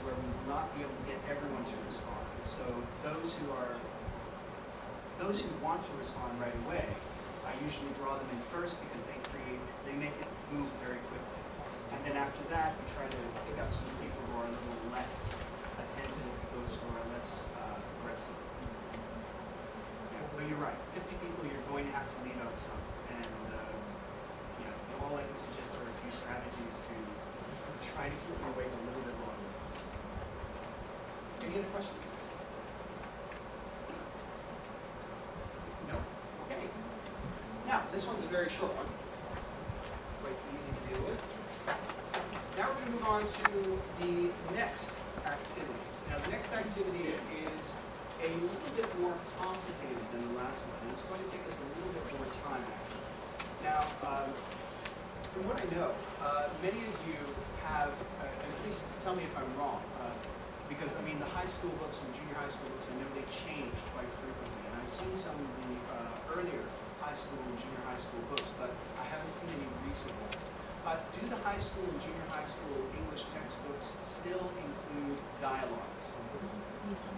where we will not be able to get everyone to respond. So those who want to respond right away, I usually draw them in first because they make it move very quickly. And then after that, we try to pick out some people who are a little less attentive, those who are less aggressive. Yeah, but you're right. 50 people, you're going to have to leave out some. And all I can suggest are a few strategies to try to keep them awake a little bit longer. Any other questions? No? Okay. Now, this one's a very short one. Quite easy to deal with. Now we're going to move on to the next activity. Now, the next activity is a little bit more complicated than the last one, and it's going to take us a little bit more time, actually. Now, from what I know, many of you have, and please tell me if I'm wrong, because I mean the high school books and junior high school books, I know they change quite frequently, and I've seen some of the earlier high school and junior high school books, but I haven't seen any recent ones. Do the high school and junior high school English textbooks still include dialogues?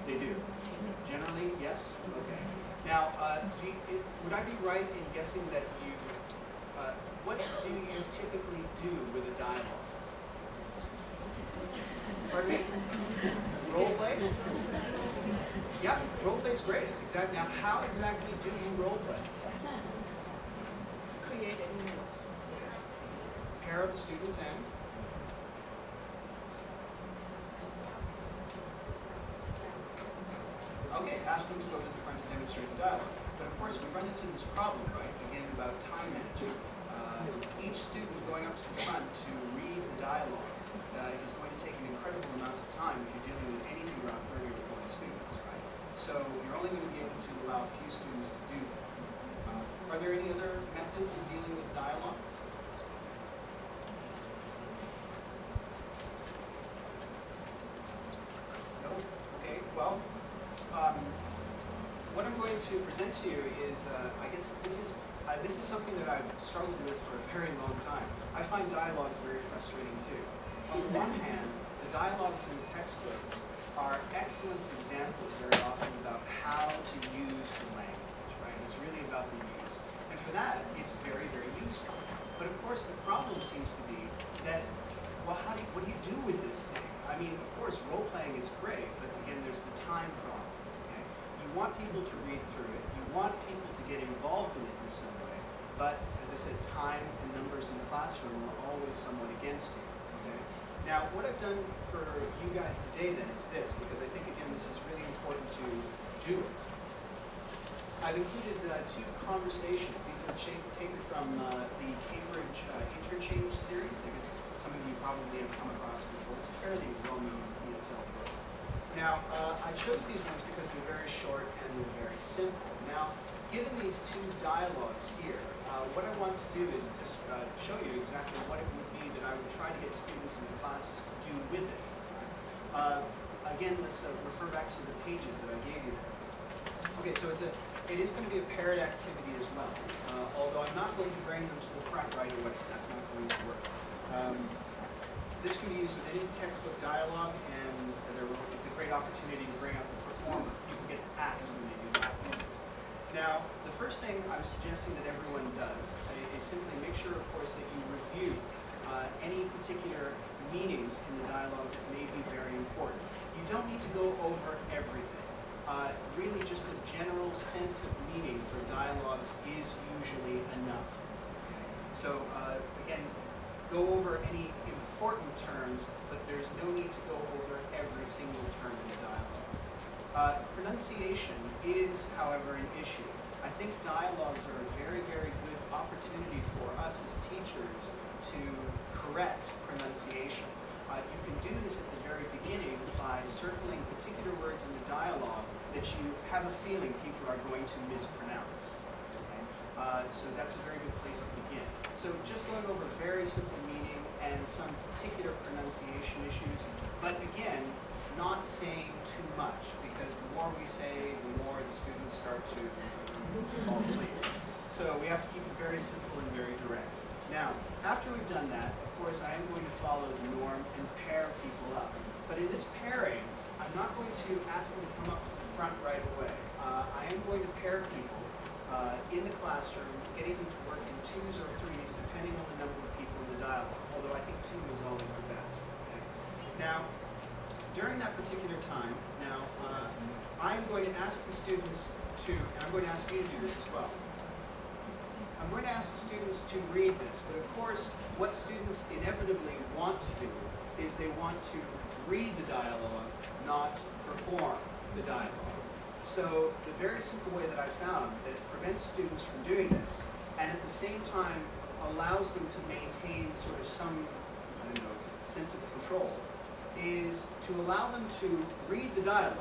They do. Generally, yes? Okay. Now, would I be right in guessing that what do you typically do with a dialogue? Pardon me? Role play? Yeah, role play is great. It's exactly. Now, how exactly do you role play? Create an image. Pair up the students and? Okay, ask them to go to the front to demonstrate the dialogue. But of course, we run into this problem, right? Again, about time management. Each student going up to the front to read the dialogue is going to take an incredible amount of time if you're dealing with anything around 30 or 40 students, right? So you're only going to be able to allow a few students to do that. Are there any other methods of dealing with dialogues? No? Okay, well, what I'm going to present to you is, I guess this is something that I've struggled with for a very long time. I find dialogues very frustrating too. On the one hand, the dialogues in the textbooks are excellent examples very often about how to use the language, right? It's really about the use. And for that, it's very, very useful. But of course, the problem seems to be that, well, what do you do with this thing? I mean, of course, role-playing is great, but again, there's the time problem. Okay? You want people to read through it. You want people to get involved in it in some way. But, as I said, time and numbers in the classroom are always somewhat against you. Okay? Now, what I've done for you guys today then is this, because I think, again, this is really important to do it. I've included two conversations. These are taken from the Cambridge Interchange series. I guess some of you probably have come across it before. It's a fairly well-known ESL book. Now, I chose these ones because they're very short and they're very simple. Now, given these two dialogues here, what I want to do is just show you exactly what it would be that I would try to get students in the classes to do with it. Again, let's refer back to the pages that I gave you there. Okay, so it is going to be a paired activity as well, although I'm not going to bring them to the front right away. That's not going to work. This can be used with any textbook dialogue, and it's a great opportunity to bring out the performer. People get to act when they do dialogues. Now, the first thing I'm suggesting that everyone does is simply make sure, of course, that you review any particular meanings in the dialogue that may be very important. You don't need to go over everything. Really just a general sense of meaning for dialogues is usually enough. So again, go over any important terms, but there's no need to go over every single term in the dialogue. Pronunciation is, however, an issue. I think dialogues are a very, very good opportunity for us as teachers to correct pronunciation. You can do this at the very beginning by circling particular words in the dialogue that you have a feeling people are going to mispronounce. Okay? So that's a very good place to begin. So just going over very simple meaning and some particular pronunciation issues, but again, not saying too much, because the more we say, the more the students start to fall asleep. So we have to keep it very simple and very direct. Now, after we've done that, of course, I am going to follow the norm and pair people up. But in this pairing, I'm not going to ask them to come up to the front right away. I am going to pair people in the classroom, getting them to work in 2s or 3s, depending on the number of people in the dialogue, although I think 2 is always the best. Okay? Now, during that particular time, I'm going to ask the students to, and I'm going to ask you to do this as well. I'm going to ask the students to read this, but of course, what students inevitably want to do is they want to read the dialogue, not perform the dialogue. So the very simple way that I found that prevents students from doing this, and at the same time allows them to maintain sort of some, sense of control, is to allow them to read the dialogue,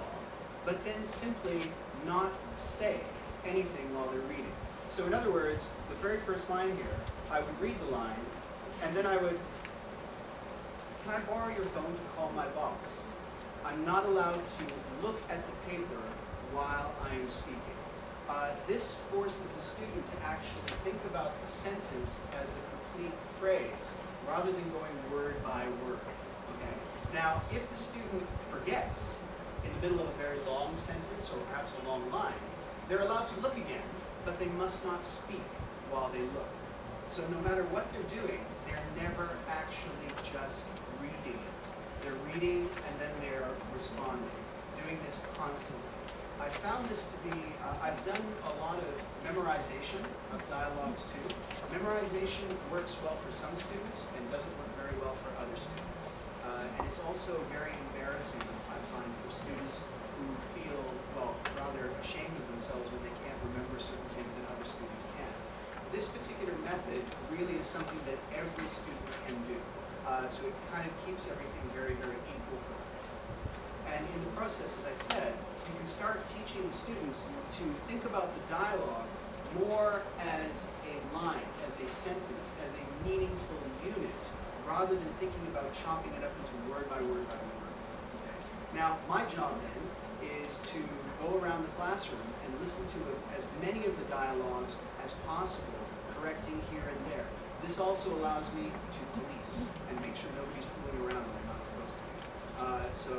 but then simply not say anything while they're reading. So in other words, the very first line here, I would read the line, and then I would, can I borrow your phone to call my boss? I'm not allowed to look at the paper while I am speaking. This forces the student to actually think about the sentence as a complete phrase, rather than going word by word. Okay? Now, if the student forgets in the middle of a very long sentence, or perhaps a long line, they're allowed to look again, but they must not speak while they look. So no matter what they're doing, they're never actually just reading it. They're reading and then they're responding, doing this constantly. I found this to be, I've done a lot of memorization of dialogues too. Memorization works well for some students and doesn't work very well for other students. And it's also very embarrassing, I find, for students who feel, well, rather ashamed of themselves when they can't remember certain things that other students can. This particular method really is something that every student can do. So it kind of keeps everything very, very equal for them. And in the process, as I said, you can start teaching the students to think about the dialogue more as a line, as a sentence, as a meaningful unit, rather than thinking about chopping it up into word by word by word. Okay. Now, my job then is to go around the classroom and listen to as many of the dialogues as possible, correcting here and there. This also allows me to police and make sure nobody's fooling around when they're not supposed to be. So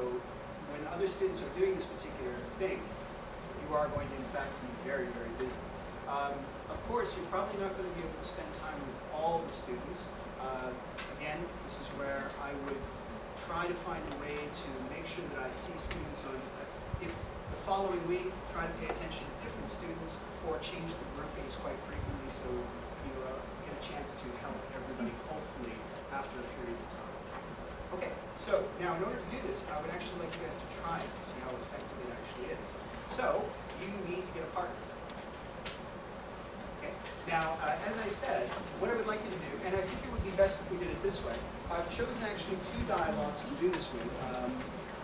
when other students are doing this particular thing, you are going to, in fact, be very, very busy. Of course, you're probably not going to be able to spend time with all the students. Again, this is where I would try to find a way to make sure that I see students on, if the following week, try to pay attention to different students, or change the groupings quite frequently so you get a chance to help everybody, hopefully, after a period of time. Okay, so now in order to do this, I would actually like you guys to try it to see how effective it actually is. So, you need to get a partner. Okay, now, as I said, what I would like you to do, and I think it would be best if we did it this way, I've chosen actually 2 dialogues to do this with.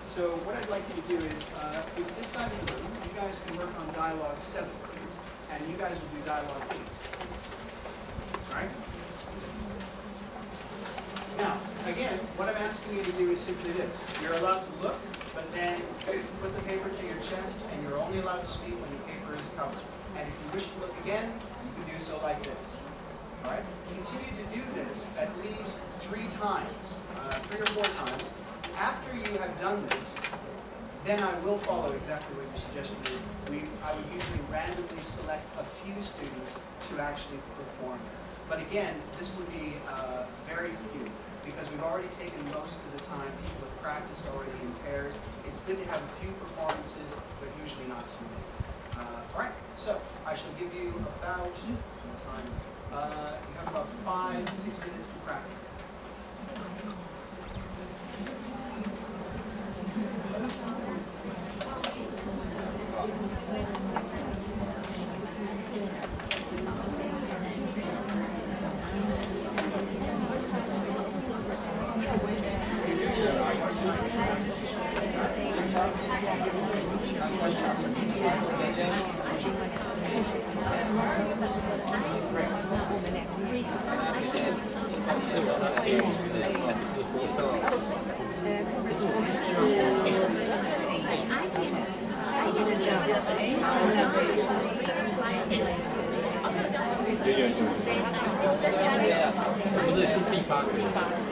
So what I'd like you to do is, with this side of the room, you guys can work on dialogue 7, please, and you guys will do dialogue 8. All right? Now, again, what I'm asking you to do is simply this. You're allowed to look, but then put the paper to your chest, and you're only allowed to speak when the paper is covered. And if you wish to look again, you can do so like this. All right? Continue to do this at least 3 times, 3 or 4 times. After you have done this, then I will follow exactly what your suggestion is. I would usually randomly select a few students to actually perform it. But again, this would be very few, because we've already taken most of the time. People have practiced already in pairs. It's good to have a few performances, but usually not too many. All right, so I shall give you about time. You have about 5 to 6 minutes to practice.不是第8个。